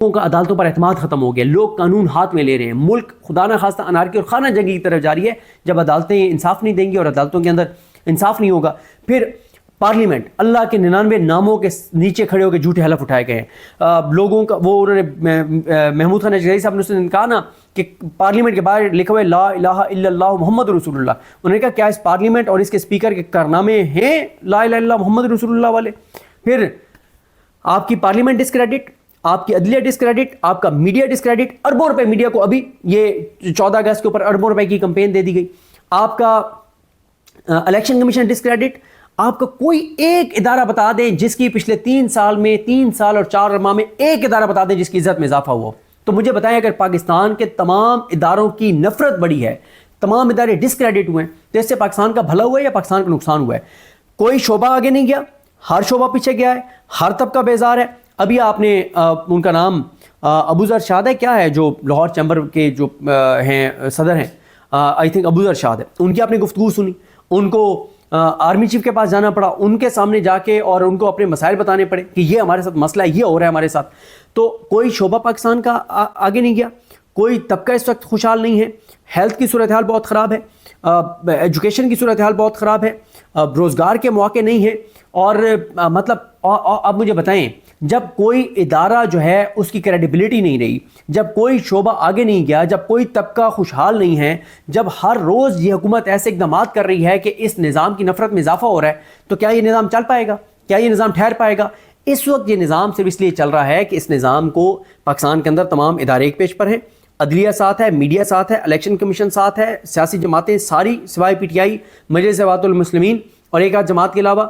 کا عدالتوں پر اعتماد ختم ہو گیا، لوگ قانون ہاتھ میں لے رہے ہیں، ملک خدا نہ خواستہ انارکی اور خانہ جنگی کی طرف جاری ہے جب عدالتیں انصاف نہیں دیں گی اور عدالتوں کے اندر انصاف نہیں ہوگا۔ پھر پارلیمنٹ اللہ کے 99 ناموں کے نیچے کھڑے ہو کے جھوٹے حلف اٹھائے گئے ہیں لوگوں کا۔ وہ انہوں نے محمود خان اجزائی صاحب نے اس نے کہا نا کہ پارلیمنٹ کے باہر لکھا ہوا ہے لا الہ الا اللہ محمد رسول اللہ، انہوں نے کہا کیا اس پارلیمنٹ اور اس کے اسپیکر کے کارنامے ہیں لا الہ الا اللہ محمد رسول اللہ والے؟ پھر آپ کی پارلیمنٹ ڈسکریڈٹ، آپ کی عدلیہ ڈسکریڈٹ، آپ کا میڈیا ڈسکریڈٹ، اربوں روپے میڈیا کو ابھی یہ 14 اگست کے اوپر اربوں روپے کی کمپین دے دی گئی، آپ کا الیکشن کمیشن ڈسکریڈٹ، آپ کا کوئی ایک ادارہ بتا دیں جس کی پچھلے 3 سال میں 3 سال اور 4 ماہ میں ایک ادارہ بتا دیں جس کی عزت میں اضافہ ہوا، تو مجھے بتائیں اگر پاکستان کے تمام اداروں کی نفرت بڑی ہے، تمام ادارے ڈسکریڈٹ ہوئے ہیں، تو اس سے پاکستان کا بھلا ہوا ہے یا پاکستان کا نقصان ہوا ہے؟ کوئی شعبہ آگے نہیں گیا، ہر شعبہ پیچھے گیا ہے، ہر طبقہ بیزار ہے۔ ابھی آپ نے ان کا نام ابو ذر شاد ہے کیا ہے جو لاہور چیمبر کے جو ہیں صدر ہیں، آئی تھنک ابو ذر شاد ہے، ان کی آپ نے گفتگو سنی، ان کو آرمی چیف کے پاس جانا پڑا، ان کے سامنے جا کے اور ان کو اپنے مسائل بتانے پڑے کہ یہ ہمارے ساتھ مسئلہ ہے، یہ ہو رہا ہے ہمارے ساتھ۔ تو کوئی شعبہ پاکستان کا آگے نہیں گیا، کوئی طبقہ اس وقت خوشحال نہیں ہے، ہیلتھ کی صورتحال بہت خراب ہے، ایجوکیشن کی صورتحال بہت خراب ہے، روزگار کے مواقع نہیں ہیں، اور مطلب اب مجھے بتائیں جب کوئی ادارہ جو ہے اس کی کریڈیبلٹی نہیں رہی، جب کوئی شعبہ آگے نہیں گیا، جب کوئی طبقہ خوشحال نہیں ہے، جب ہر روز یہ حکومت ایسے اقدامات کر رہی ہے کہ اس نظام کی نفرت میں اضافہ ہو رہا ہے، تو کیا یہ نظام چل پائے گا؟ کیا یہ نظام ٹھہر پائے گا؟ اس وقت یہ نظام صرف اس لیے چل رہا ہے کہ اس نظام کو پاکستان کے اندر تمام ادارے ایک پیج پر ہیں، عدلیہ ساتھ ہے، میڈیا ساتھ ہے، الیکشن کمیشن ساتھ ہے، سیاسی جماعتیں ساری سوائے پی ٹی آئی، مجلس اتحاد المسلمین اور ایک آدھ جماعت کے علاوہ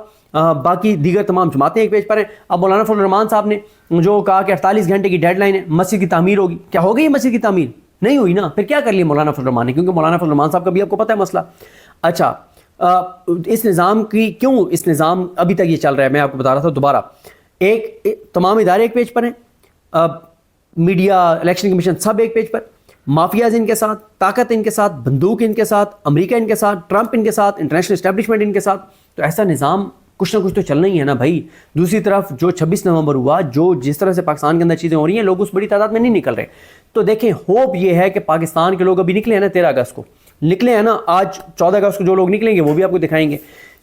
باقی دیگر تمام جماعتیں ایک پیج پر ہیں۔ اب مولانا فضل الرحمان صاحب نے جو کہا کہ 48 گھنٹے کی ڈیڈ لائن ہے، مسجد کی تعمیر ہوگی، کیا ہو گئی مسجد کی تعمیر؟ نہیں ہوئی نا، پھر کیا کر لیا مولانا فضل الرحمان نے؟ کیونکہ مولانا فضل الرحمان صاحب کا بھی آپ کو پتہ ہے مسئلہ۔ اچھا اس نظام کی کیوں اس نظام ابھی تک یہ چل رہا ہے، میں آپ کو بتا رہا تھا دوبارہ، ایک تمام ادارے ایک پیج پر ہیں، میڈیا، الیکشن کمیشن سب ایک پیج پر، مافیاز ان کے ساتھ، طاقت ان کے ساتھ، بندوق ان کے ساتھ، امریکہ ان کے ساتھ، ٹرمپ ان کے ساتھ، انٹرنیشنل اسٹیبلشمنٹ ان کے ساتھ، تو ایسا نظام کچھ نہ کچھ تو چلنا ہی ہے نا بھائی۔ دوسری طرف جو 26 نومبر ہوا، جو جس طرح سے پاکستان کے اندر چیزیں ہو رہی ہیں، لوگ اس بڑی تعداد میں نہیں نکل رہے، تو دیکھیں ہوپ یہ ہے کہ پاکستان کے لوگ ابھی نکلے ہیں نا 13 اگست کو، نکلے ہیں نا، آج 14 اگست کو جو لوگ نکلیں گے وہ بھی آپ کو دکھائیں گے۔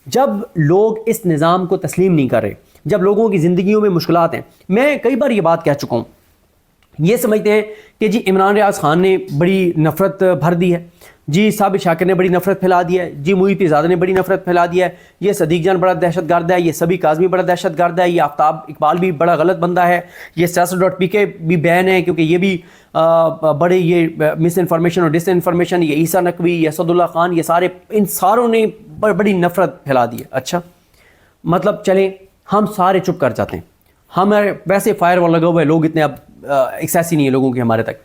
جب لوگ اس نظام کو تسلیم نہیں کر رہے، جب لوگوں کی زندگیوں میں مشکلات ہیں، میں کئی بار یہ بات کہہ چکا ہوں، یہ سمجھتے ہیں کہ جی عمران ریاض خان نے بڑی نفرت بھر دی ہے، جی ثابت شاکر نے بڑی نفرت پھیلا دی ہے، جی محی پیرزادہ نے بڑی نفرت پھیلا دی ہے، یہ صدیق جان بڑا دہشت گرد ہے، یہ سبی کاظمی بڑا دہشت گرد ہے، یہ آفتاب اقبال بھی بڑا غلط بندہ ہے، یہ siyasat.pk بھی بین ہے کیونکہ یہ بھی بڑے یہ مس انفارمیشن اور ڈس انفارمیشن، یہ عیسیٰ نقوی، یہ اسد اللہ خان، یہ سارے ان ساروں نے بڑی نفرت پھیلا دی ہے۔ اچھا مطلب چلیں ہم سارے چپ کر جاتے ہیں، ہمارے ویسے فائر وال لگا ہوا ہے، لوگ اتنے اب ایکسیس ہی نہیں ہے لوگوں کے ہمارے تک،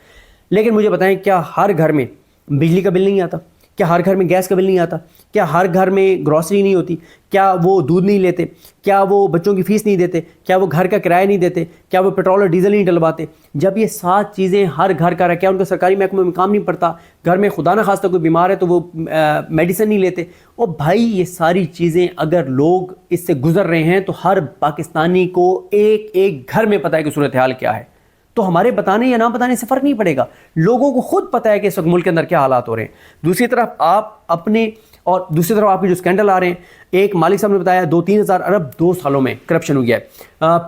لیکن مجھے بتائیں کیا ہر گھر میں بجلی کا بل نہیں آتا؟ کیا ہر گھر میں گیس کا بل نہیں آتا؟ کیا ہر گھر میں گروسری نہیں ہوتی؟ کیا وہ دودھ نہیں لیتے؟ کیا وہ بچوں کی فیس نہیں دیتے؟ کیا وہ گھر کا کرایہ نہیں دیتے؟ کیا وہ پیٹرول اور ڈیزل نہیں ڈلواتے؟ جب یہ 7 چیزیں ہر گھر کا رہا، کیا ان کا سرکاری محکمے میں کام نہیں پڑتا؟ گھر میں خدا نہ خواستہ کوئی بیمار ہے تو وہ میڈیسن نہیں لیتے؟ اور بھائی یہ ساری چیزیں اگر لوگ اس سے گزر رہے ہیں تو ہر پاکستانی کو ایک ایک گھر میں پتہ ہے کہ صورتحال کیا ہے، تو ہمارے بتانے یا نہ بتانے سے فرق نہیں پڑے گا، لوگوں کو خود پتہ ہے کہ اس وقت ملک کے اندر کیا حالات ہو رہے ہیں۔ دوسری طرف آپ اپنے اور دوسری طرف آپ کے جو اسکینڈل آ رہے ہیں، ایک مالک صاحب نے بتایا 2-3 ہزار ارب 2 سالوں میں کرپشن ہو گیا ہے،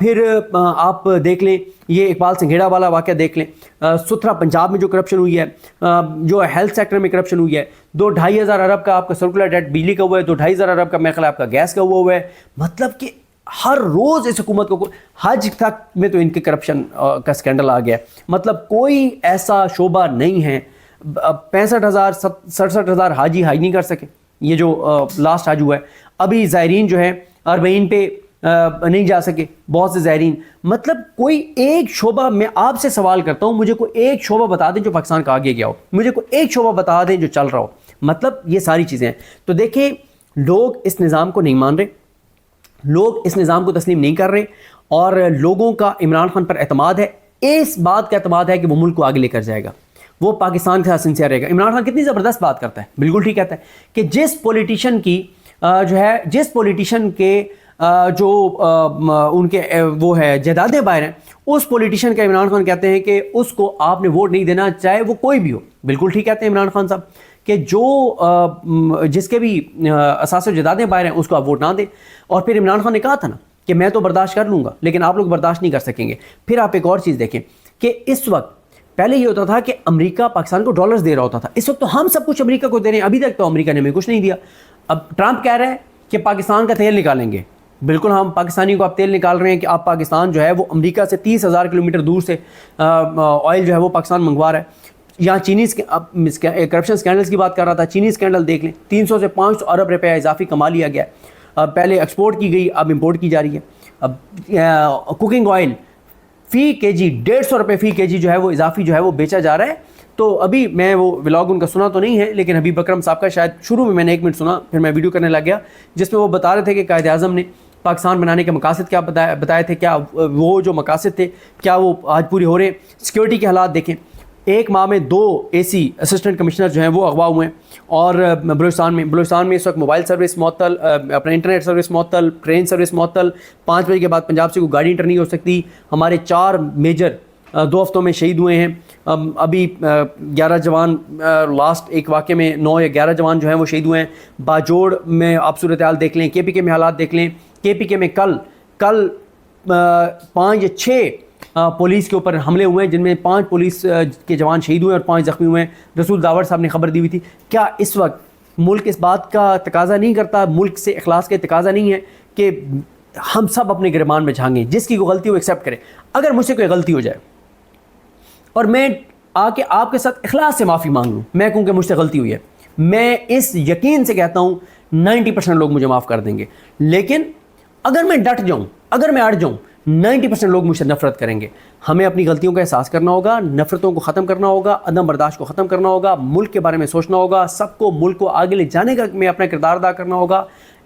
پھر آپ دیکھ لیں یہ اقبال سنگھیڑا والا واقعہ دیکھ لیں، ستھرا پنجاب میں جو کرپشن ہوئی ہے، جو ہیلتھ سیکٹر میں کرپشن ہوئی ہے، 2-2.5 ہزار ارب کا آپ کا سرکولر ڈیٹ بجلی کا ہوا ہے، 2-2.5 ہزار ارب کا میرے خیال آپ کا گیس کا ہوا ہے، مطلب کہ ہر روز اس حکومت کو حج تک میں تو ان کے کرپشن کا سکینڈل آ گیا، مطلب کوئی ایسا شعبہ نہیں ہے۔ 65,000-67,000 حاجی حج نہیں کر سکے، یہ جو لاسٹ حج ہوا ہے، ابھی زائرین جو ہیں 40 پہ نہیں جا سکے بہت سے زائرین، مطلب کوئی ایک شعبہ، میں آپ سے سوال کرتا ہوں مجھے کوئی ایک شعبہ بتا دیں جو پاکستان کا آگے گیا ہو، مجھے کوئی ایک شعبہ بتا دیں جو چل رہا ہو، مطلب یہ ساری چیزیں ہیں۔ تو دیکھیں لوگ اس نظام کو نہیں مان رہے، لوگ اس نظام کو تسلیم نہیں کر رہے، اور لوگوں کا عمران خان پر اعتماد ہے، اس بات کا اعتماد ہے کہ وہ ملک کو آگے لے کر جائے گا، وہ پاکستان کے ساتھ سنسیئر رہے گا۔ عمران خان کتنی زبردست بات کرتا ہے، بالکل ٹھیک کہتا ہے کہ جس پولیٹیشین کی جو ہے، جس پولیٹیشین کے جو ان کے وہ ہے جائیدادیں باہر ہیں، اس پولیٹیشین کا عمران خان کہتے ہیں کہ اس کو آپ نے ووٹ نہیں دینا، چاہے وہ کوئی بھی ہو. بالکل ٹھیک کہتے ہیں عمران خان صاحب کہ جو جس کے بھی اثاثے و جائیدادیں باہر ہیں اس کو آپ ووٹ نہ دیں. اور پھر عمران خان نے کہا تھا نا کہ میں تو برداشت کر لوں گا لیکن آپ لوگ برداشت نہیں کر سکیں گے. پھر آپ ایک اور چیز دیکھیں کہ اس وقت پہلے یہ ہوتا تھا کہ امریکہ پاکستان کو ڈالرز دے رہا ہوتا تھا، اس وقت تو ہم سب کچھ امریکہ کو دے رہے ہیں. ابھی تک تو امریکہ نے ہمیں کچھ نہیں دیا. اب ٹرمپ کہہ رہا ہے کہ پاکستان کا تیل نکالیں گے. بالکل ہم پاکستانی کو آپ تیل نکال رہے ہیں کہ آپ پاکستان جو ہے وہ امریکہ سے 30,000 کلومیٹر دور سے آئل جو ہے وہ پاکستان منگوا رہا ہے. یہاں چینی کرپشن سکینڈلز کی بات کر رہا تھا، چینی سکینڈل دیکھ لیں، 300 سے 500 ارب روپے اضافی کما لیا گیا. پہلے ایکسپورٹ کی گئی، اب امپورٹ کی جا رہی ہے. اب کوکنگ آئل فی کے جی 150 روپے فی کے جی جو ہے وہ اضافی جو ہے وہ بیچا جا رہا ہے. تو ابھی میں وہ ولاگ ان کا سنا تو نہیں ہے لیکن حبیب اکرم صاحب کا شاید شروع میں نے 1 منٹ سنا، پھر میں ویڈیو کرنے لگ گیا جس میں وہ بتا رہے تھے کہ قائد اعظم نے پاکستان بنانے کے مقاصد کیا بتائے تھے، کیا وہ جو مقاصد تھے کیا وہ آج پوری ہو رہے ہیں. سیکیورٹی کے حالات دیکھیں، 1 ماہ میں 2 AC اسسٹنٹ کمشنر جو ہیں وہ اغوا ہوئے ہیں. اور بلوچستان میں اس وقت موبائل سروس معطل، اپنا انٹرنیٹ سروس معطل، ٹرین سروس معطل. 5 بجے کے بعد پنجاب سے کوئی گاڑی انٹر نہیں ہو سکتی. ہمارے 4 میجر 2 ہفتوں میں شہید ہوئے ہیں. ابھی 11 جوان لاسٹ ایک واقعے میں 9 یا 11 جوان جو ہیں وہ شہید ہوئے ہیں. باجوڑ میں آپ صورتحال دیکھ لیں، KPK میں حالات دیکھ لیں. KPK میں کل 5 یا 6 پولیس کے اوپر حملے ہوئے ہیں جن میں 5 پولیس کے جوان شہید ہوئے ہیں اور 5 زخمی ہوئے ہیں. رسول داور صاحب نے خبر دی ہوئی تھی. کیا اس وقت ملک اس بات کا تقاضا نہیں کرتا، ملک سے اخلاص کا تقاضا نہیں ہے کہ ہم سب اپنے گرمان میں جھانگیں، جس کی کوئی غلطی ہو ایکسیپٹ کریں. اگر مجھ سے کوئی غلطی ہو جائے اور میں آ کے آپ کے ساتھ اخلاص سے معافی مانگ لوں، میں کہوں کہ مجھ سے غلطی ہوئی ہے، میں اس یقین سے کہتا ہوں 90% لوگ مجھے معاف کر دیں گے. لیکن اگر میں ڈٹ جاؤں، اگر میں اڑ جاؤں، 90% لوگ مجھ سے نفرت کریں گے. ہمیں اپنی غلطیوں کا احساس کرنا ہوگا، نفرتوں کو ختم کرنا ہوگا، عدم برداشت کو ختم کرنا ہوگا، ملک کے بارے میں سوچنا ہوگا، سب کو ملک کو آگے لے جانے کا میں اپنا کردار ادا کرنا ہوگا.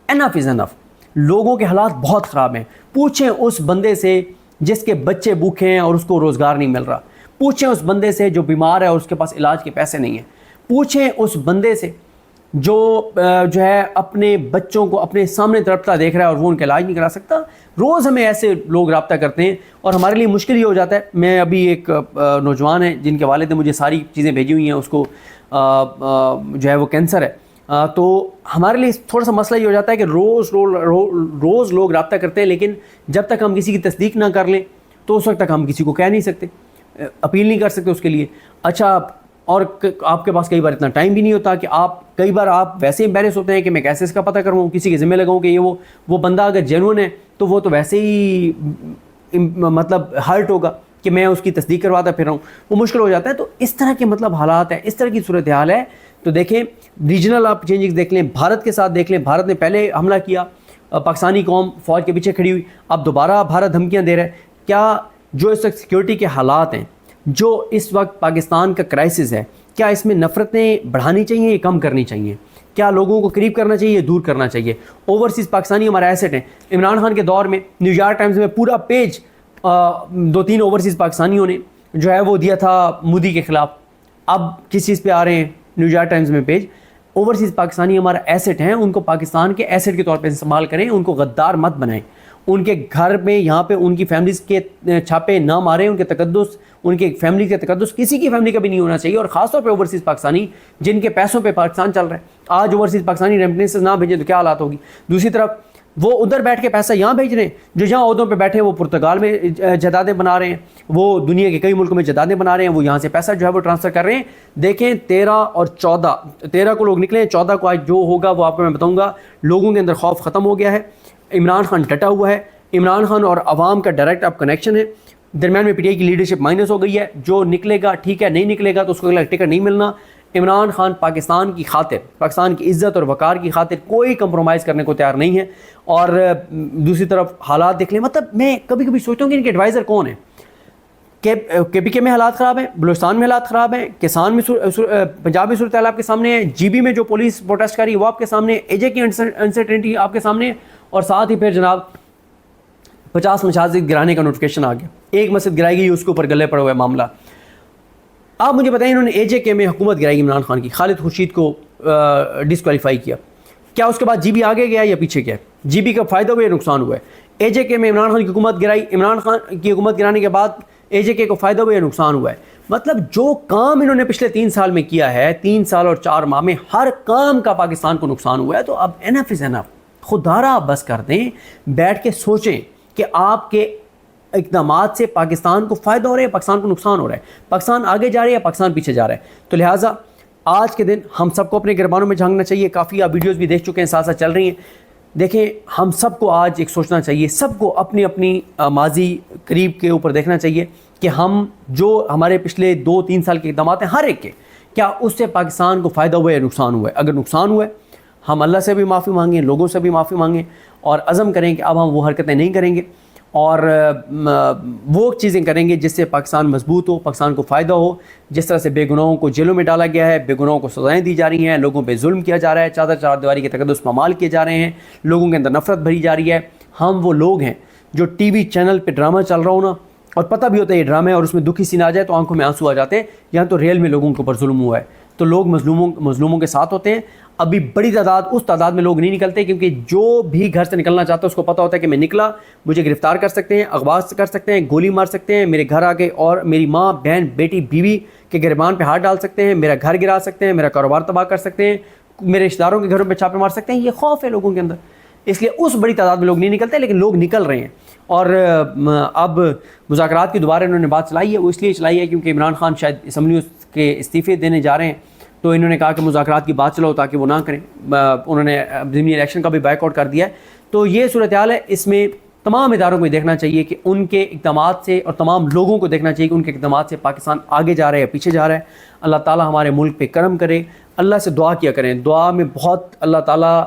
انف از انف. لوگوں کے حالات بہت خراب ہیں. پوچھیں اس بندے سے جس کے بچے بھوکے ہیں اور اس کو روزگار نہیں مل رہا. پوچھیں اس بندے سے جو بیمار ہے اور اس کے پاس علاج کے پیسے نہیں ہیں. پوچھیں اس بندے سے جو ہے اپنے بچوں کو اپنے سامنے تڑپتا دیکھ رہا ہے اور وہ ان کا علاج نہیں کرا سکتا. روز ہمیں ایسے لوگ رابطہ کرتے ہیں اور ہمارے لیے مشکل یہ ہو جاتا ہے. میں ابھی ایک نوجوان ہے جن کے والد نے مجھے ساری چیزیں بھیجی ہوئی ہیں، اس کو جو ہے وہ کینسر ہے. تو ہمارے لیے تھوڑا سا مسئلہ یہ ہو جاتا ہے کہ روز لوگ رابطہ کرتے ہیں لیکن جب تک ہم کسی کی تصدیق نہ کر لیں تو اس وقت تک ہم کسی کو کہہ نہیں سکتے، اپیل نہیں کر سکتے اس کے لیے. اچھا، اور آپ کے پاس کئی بار اتنا ٹائم بھی نہیں ہوتا کہ کئی بار آپ ویسے امبیرس ہوتے ہیں کہ میں کیسے اس کا پتہ کروں، کسی کے ذمہ لگاؤں کہ یہ وہ بندہ اگر جینون ہے تو وہ تو ویسے ہی مطلب ہرٹ ہوگا کہ میں اس کی تصدیق کرواتا پھر رہا ہوں، وہ مشکل ہو جاتا ہے. تو اس طرح کے مطلب حالات ہیں، اس طرح کی صورتحال ہے. تو دیکھیں ریجنل آپ چینجز دیکھ لیں، بھارت کے ساتھ دیکھ لیں. بھارت نے پہلے حملہ کیا، پاکستانی قوم فوج کے پیچھے کھڑی ہوئی، اب دوبارہ بھارت دھمکیاں دے رہا ہے. کیا جو اس وقت سیکیورٹی کے حالات ہیں، جو اس وقت پاکستان کا کرائسس ہے، کیا اس میں نفرتیں بڑھانی چاہیے یا کم کرنی چاہیے؟ کیا لوگوں کو قریب کرنا چاہیے یا دور کرنا چاہیے؟ اوورسیز پاکستانی ہمارا ایسٹ ہیں. عمران خان کے دور میں نیو یارک ٹائمز میں پورا پیج 2-3 اوورسیز پاکستانیوں نے جو ہے وہ دیا تھا مودی کے خلاف. اب کس چیز پہ آ رہے ہیں نیو یارک ٹائمز میں پیج؟ اوورسیز پاکستانی ہمارا ایسٹ ہیں، ان کو پاکستان کے ایسٹ کے طور پہ استعمال کریں، ان کو غدار مت بنائیں. ان کے گھر میں یہاں پہ ان کی فیملیز کے چھاپے نہ ماریں. ان کے تقدس، ان کے فیملی کے تقدس کسی کی فیملی کا بھی نہیں ہونا چاہیے. اور خاص طور پہ اوورسیز پاکستانی جن کے پیسوں پہ پاکستان چل رہا ہے. آج اوورسیز پاکستانی ریمیٹنسز نہ بھیجیں تو کیا حالات ہوگی. دوسری طرف وہ ادھر بیٹھ کے پیسہ یہاں بھیج رہے ہیں، جو یہاں عہدوں پہ بیٹھے ہیں وہ پرتگال میں جائیدادیں بنا رہے ہیں، وہ دنیا کے کئی ملکوں میں جائیدادیں بنا رہے ہیں، وہ یہاں سے پیسہ جو ہے وہ ٹرانسفر کر رہے ہیں. دیکھیں 13 اور 14 کو لوگ نکلے ہیں، 14 کو آج جو ہوگا وہ آپ کو میں بتاؤں گا. لوگوں کے اندر خوف ختم ہو گیا ہے. عمران خان ڈٹا ہوا ہے. عمران خان اور عوام کا ڈائریکٹ اب کنیکشن ہے. درمیان میں PTI کی لیڈرشپ مائنس ہو گئی ہے. جو نکلے گا ٹھیک ہے، نہیں نکلے گا تو اس کو اگلا ٹکٹ نہیں ملنا. عمران خان پاکستان کی خاطر، پاکستان کی عزت اور وقار کی خاطر کوئی کمپرومائز کرنے کو تیار نہیں ہے. اور دوسری طرف حالات دیکھ لیں. مطلب میں کبھی کبھی سوچتا ہوں کہ ان کے ایڈوائزر کون ہیں. KPK میں حالات خراب ہیں، بلوچستان میں حالات خراب ہیں، کسان میں پنجاب میں صورتحال آپ کے سامنے ہے، GB میں جو پولیس پروٹیسٹ کر رہی ہے وہ آپ کے سامنے، AJ کی انسرٹنٹی آپ کے سامنے، اور ساتھ ہی پھر جناب 50 مساجد گرانے کا نوٹیفکیشن آ گیا. ایک مسجد گرائی گئی، اس کے اوپر گلے پڑا ہوا ہے معاملہ. آپ مجھے بتائیں انہوں نے AJ کے میں حکومت گرائی عمران خان کی، خالد خورشید کو ڈسکوالیفائی کیا. کیا اس کے بعد جی بی آگے گیا یا پیچھے گیا؟ جی بی کا فائدہ ہوا یا نقصان ہوا ہے؟ اے جے کے میں عمران خان کی حکومت گرائی، عمران خان کی حکومت گرانے کے بعد اے جے کے کو فائدہ ہوا یا نقصان ہوا ہے؟ مطلب جو کام انہوں نے پچھلے 3 سال میں کیا ہے، 3 سال اور 4 ماہ میں ہر کام کا پاکستان کو نقصان ہوا ہے. تو اب انف از انف، خدا آپ بس کر دیں، بیٹھ کے سوچیں کہ آپ کے اقدامات سے پاکستان کو فائدہ ہو رہا ہے، پاکستان کو نقصان ہو رہا ہے، پاکستان آگے جا رہا ہے یا پاکستان پیچھے جا رہا ہے. تو لہٰذا آج کے دن ہم سب کو اپنے گربانوں میں جھانکنا چاہیے. کافی آپ ویڈیوز بھی دیکھ چکے ہیں، ساتھ ساتھ چل رہی ہیں. دیکھیں ہم سب کو آج ایک سوچنا چاہیے، سب کو اپنی اپنی ماضی قریب کے اوپر دیکھنا چاہیے کہ ہم جو ہمارے پچھلے 2-3 سال کے اقدامات ہیں ہر ایک کے، کیا اس سے پاکستان کو فائدہ ہوا ہے یا نقصان ہوا ہے؟ اگر نقصان ہوا ہے ہم اللہ سے بھی معافی مانگیں، لوگوں سے بھی معافی مانگیں اور عزم کریں کہ اب ہم وہ حرکتیں نہیں کریں گے اور وہ چیزیں کریں گے جس سے پاکستان مضبوط ہو، پاکستان کو فائدہ ہو. جس طرح سے بے گناہوں کو جیلوں میں ڈالا گیا ہے، بے گناہوں کو سزائیں دی جا رہی ہیں، لوگوں پہ ظلم کیا جا رہا ہے، چادر چار دیواری کے تقدس پامال کیے جا رہے ہیں، لوگوں کے اندر نفرت بھری جا رہی ہے. ہم وہ لوگ ہیں جو ٹی وی چینل پہ ڈرامہ چل رہا ہو نا، اور پتہ بھی ہوتا ہے یہ ڈرامہ ہے، اور اس میں دکھی سین آ جائے تو آنکھوں میں آنسو آ جاتے ہیں. یہاں تو ریئل میں لوگوں کے اوپر ظلم ہوا ہے، تو لوگ مظلوموں کے ساتھ ہوتے ہیں. ابھی بڑی تعداد، اس تعداد میں لوگ نہیں نکلتے، کیونکہ جو بھی گھر سے نکلنا چاہتا ہے اس کو پتہ ہوتا ہے کہ میں نکلا مجھے گرفتار کر سکتے ہیں، اغوا کر سکتے ہیں، گولی مار سکتے ہیں، میرے گھر آ کے اور میری ماں، بہن، بیٹی، بیوی کے گریبان پہ ہاتھ ڈال سکتے ہیں، میرا گھر گرا سکتے ہیں، میرا کاروبار تباہ کر سکتے ہیں، میرے رشتہ داروں کے گھروں پہ چھاپے مار سکتے ہیں. یہ خوف ہے لوگوں کے اندر، اس لیے اس بڑی تعداد میں لوگ نہیں نکلتے، لیکن لوگ نکل رہے ہیں. اور اب مذاکرات کی دوبارہ انہوں نے بات چلائی ہے، وہ اس لیے چلائی ہے کیونکہ عمران خان شاید اسمبلی کے استعفے دینے جا رہے ہیں، تو انہوں نے کہا کہ مذاکرات کی بات چلاؤ تاکہ وہ نہ کریں. انہوں نے ضمنی الیکشن کا بھی بائیک آؤٹ کر دیا ہے. تو یہ صورتحال ہے. اس میں تمام اداروں کو دیکھنا چاہیے کہ ان کے اقدامات سے، اور تمام لوگوں کو دیکھنا چاہیے کہ ان کے اقدامات سے پاکستان آگے جا رہا ہے یا پیچھے جا رہا ہے. اللہ تعالیٰ ہمارے ملک پہ کرم کرے. اللہ سے دعا کیا کریں، دعا میں بہت اللہ تعالیٰ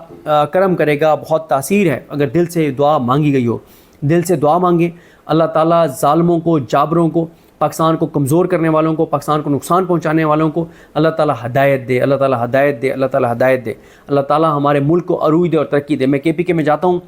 کرم کرے گا، بہت تاثیر ہے اگر دل سے دعا مانگی گئی ہو. دل سے دعا مانگیں، اللہ تعالیٰ ظالموں کو، جابروں کو، پاکستان کو کمزور کرنے والوں کو، پاکستان کو نقصان پہنچانے والوں کو اللہ تعالیٰ ہدایت دے، اللہ تعالیٰ ہدایت دے، اللہ تعالیٰ ہدایت دے. اللہ تعالیٰ ہمارے ملک کو عروج دے اور ترقی دے. میں کے پی کے میں جاتا ہوں،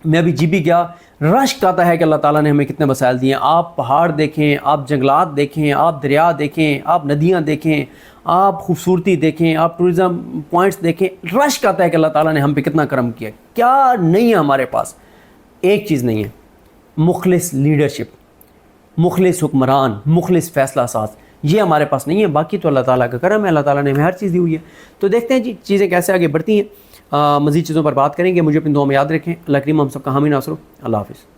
میں ابھی جی بی گیا، رشک آتا ہے کہ اللہ تعالیٰ نے ہمیں کتنے مسائل دیے ہیں. آپ پہاڑ دیکھیں، آپ جنگلات دیکھیں، آپ دریا دیکھیں، آپ ندیاں دیکھیں، آپ خوبصورتی دیکھیں، آپ ٹورزم پوائنٹس دیکھیں. رشک آتا ہے کہ اللہ تعالیٰ نے ہم پہ کتنا کرم کیا. کیا نہیں ہے ہمارے پاس؟ ایک چیز نہیں ہے، مخلص لیڈرشپ، مخلص حکمران، مخلص فیصلہ ساز. یہ ہمارے پاس نہیں ہے. باقی تو اللہ تعالیٰ کا کرم ہے، اللہ تعالیٰ نے ہمیں ہر چیز دی ہوئی ہے. تو دیکھتے ہیں جی چیزیں کیسے آگے بڑھتی ہیں. مزید چیزوں پر بات کریں گے. مجھے اپنی دعاؤں میں یاد رکھیں. اللہ کریم ہم سب کا حامی ناصر ہو. اللہ حافظ.